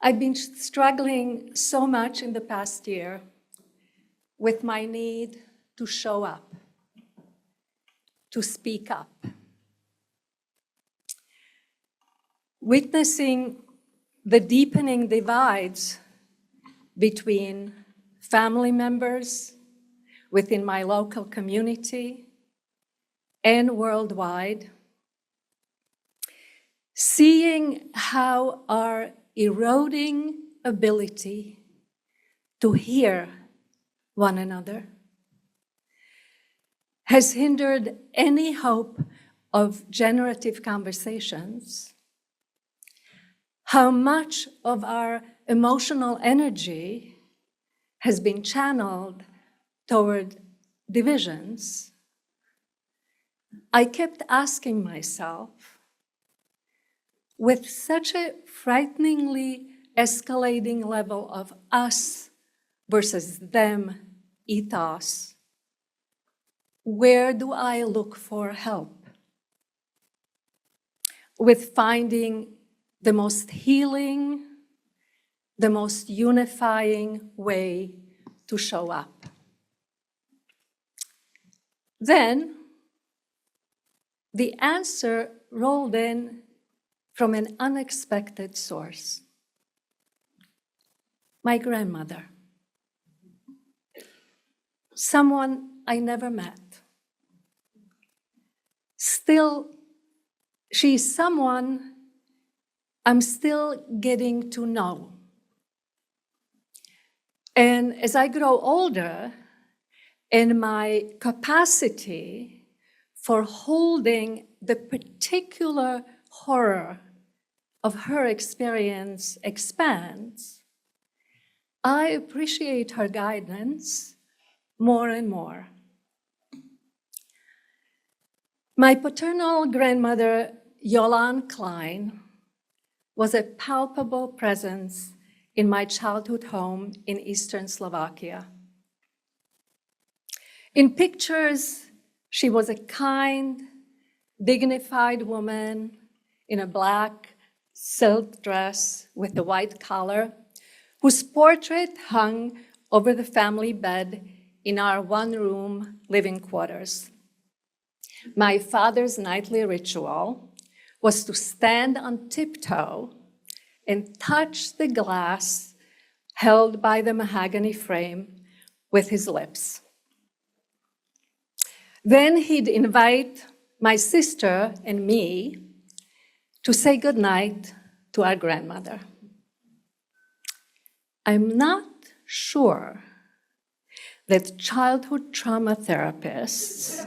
I've been struggling so much in the past year with my need to show up, to speak up. Witnessing the deepening divides between family members within my local community and worldwide, seeing how our eroding ability to hear one another has hindered any hope of generative conversations, how much of our emotional energy has been channeled toward divisions. I kept asking myself, with such a frighteningly escalating level of us versus them ethos, where do I look for help with finding the most healing, the most unifying way to show up? Then the answer rolled in from an unexpected source. My grandmother, someone I never met. Still, she's someone I'm still getting to know. And as I grow older, and my capacity for holding the particular horror of her experience expands, I appreciate her guidance more and more. My paternal grandmother, Yolande Klein, was a palpable presence in my childhood home in eastern Slovakia. In pictures, she was a kind, dignified woman in a black silk dress with a white collar, whose portrait hung over the family bed in our one-room living quarters. My father's nightly ritual was to stand on tiptoe and touch the glass held by the mahogany frame with his lips. Then he'd invite my sister and me to say goodnight to our grandmother. I'm not sure that childhood trauma therapists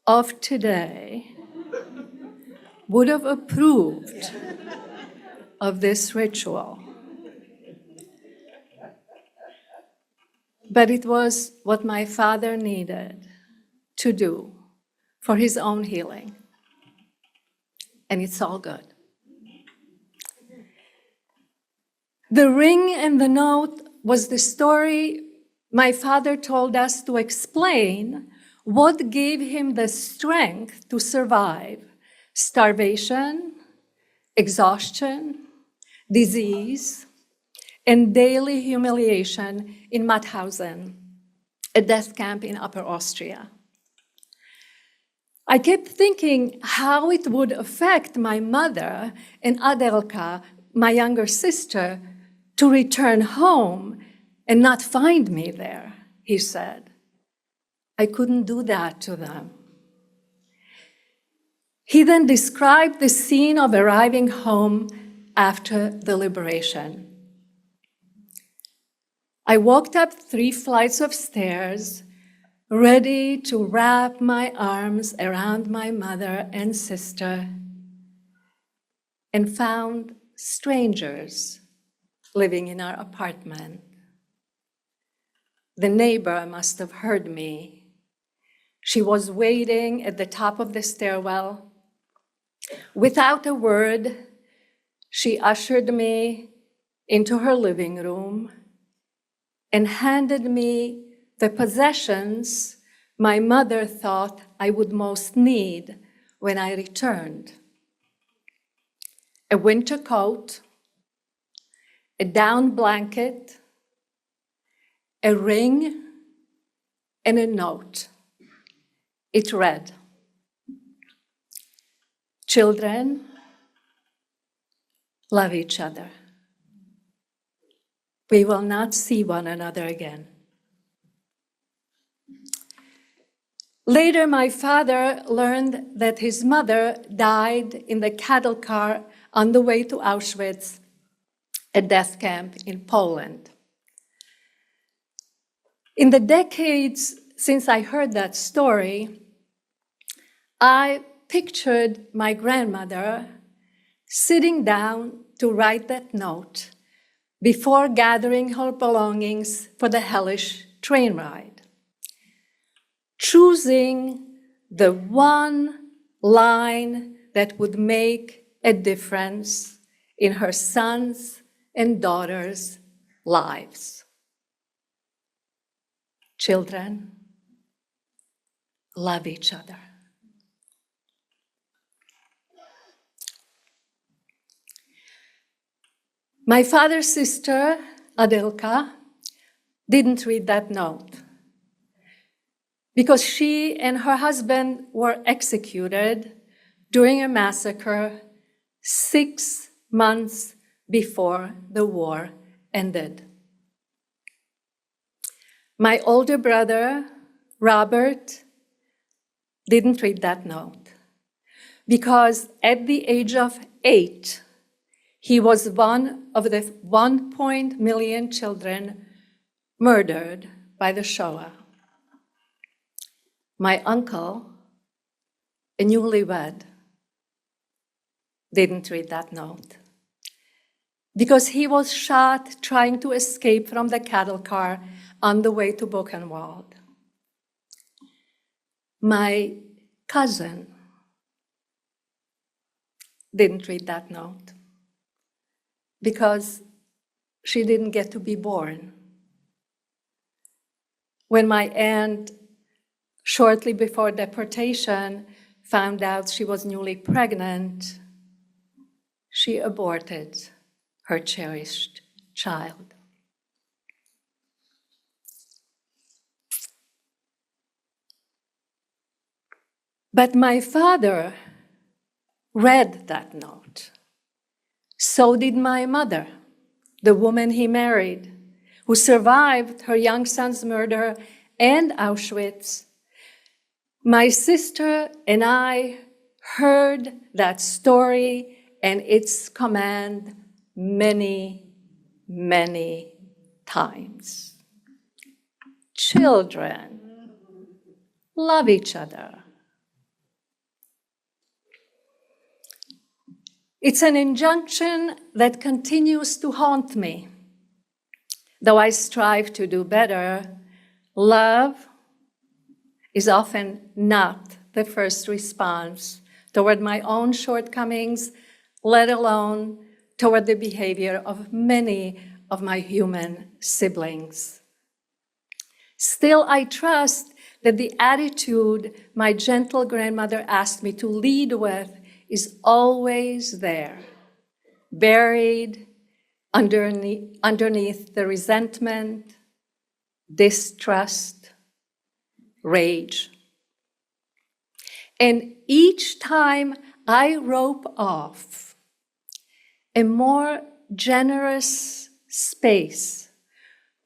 of today would have approved of this ritual. But it was what my father needed to do for his own healing. And it's all good. The ring and the note was the story my father told us to explain what gave him the strength to survive starvation, exhaustion, disease, and daily humiliation in Mauthausen, a death camp in Upper Austria. I kept thinking how it would affect my mother and Adelka, my younger sister, to return home and not find me there, he said. I couldn't do that to them. He then described the scene of arriving home after the liberation. I walked up 3 flights of stairs, ready to wrap my arms around my mother and sister, and found strangers living in our apartment. The neighbor must have heard me. She was waiting at the top of the stairwell. Without a word, she ushered me into her living room and handed me the possessions my mother thought I would most need when I returned. A winter coat, a down blanket, a ring, and a note. It read, "Children, love each other. We will not see one another again." Later, my father learned that his mother died in the cattle car on the way to Auschwitz, a death camp in Poland. In the decades since I heard that story, I pictured my grandmother sitting down to write that note before gathering her belongings for the hellish train ride, choosing the one line that would make a difference in her sons' and daughters' lives. Children, love each other. My father's sister, Adelka, didn't read that note because she and her husband were executed during a massacre 6 months before the war ended. My older brother, Robert, didn't read that note because at the age of 8, he was one of the 1 million children murdered by the Shoah. My uncle, a newlywed, didn't read that note because he was shot trying to escape from the cattle car on the way to Buchenwald. My cousin didn't read that note because she didn't get to be born. When my aunt, shortly before deportation, found out she was newly pregnant, she aborted her cherished child. But my father read that note. So did my mother, the woman he married, who survived her young son's murder and Auschwitz. My sister and I heard that story and its command many, many times. Children, love each other. It's an injunction that continues to haunt me. Though I strive to do better, love is often not the first response toward my own shortcomings, let alone toward the behavior of many of my human siblings. Still, I trust that the attitude my gentle grandmother asked me to lead with is always there, buried underneath the resentment, distrust, rage. And each time I rope off a more generous space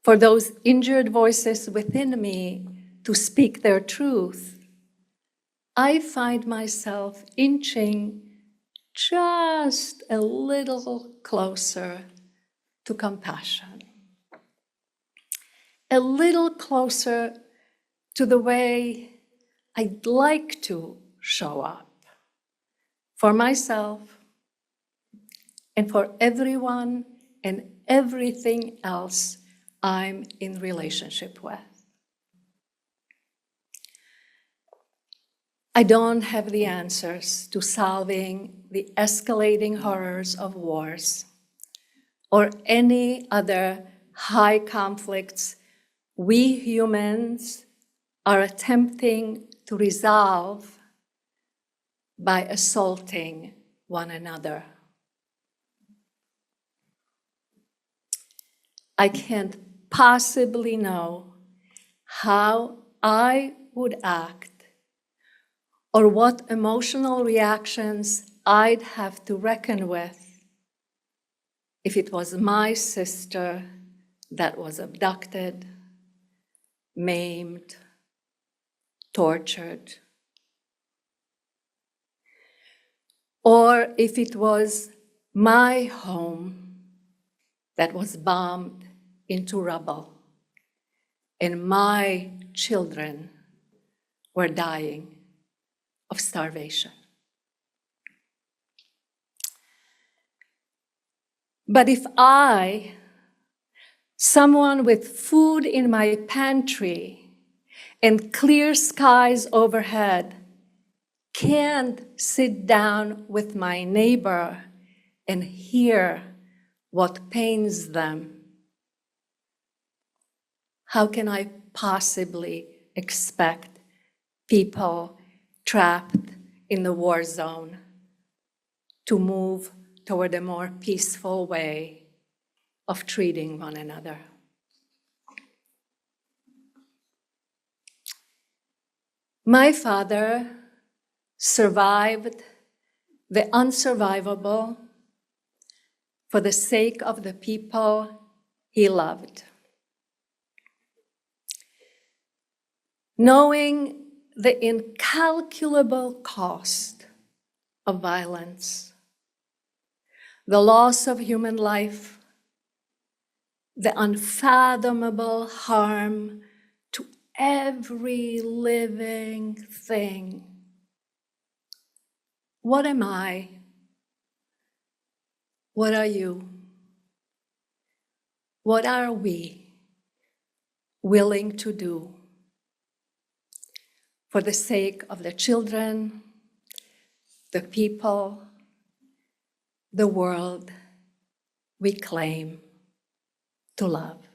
for those injured voices within me to speak their truth, I find myself inching just a little closer to compassion, a little closer to the way I'd like to show up for myself and for everyone and everything else I'm in relationship with. I don't have the answers to solving the escalating horrors of wars or any other high conflicts we humans are attempting to resolve by assaulting one another. I can't possibly know how I would act or what emotional reactions I'd have to reckon with if it was my sister that was abducted, maimed, tortured, or if it was my home that was bombed into rubble and my children were dying of starvation. But if I, someone with food in my pantry and clear skies overhead, can't sit down with my neighbor and hear what pains them, how can I possibly expect people trapped in the war zone to move toward a more peaceful way of treating one another? My father survived the unsurvivable for the sake of the people he loved. Knowing the incalculable cost of violence, the loss of human life, the unfathomable harm to every living thing. What am I? What are you? What are we willing to do for the sake of the children, the people, the world we claim to love?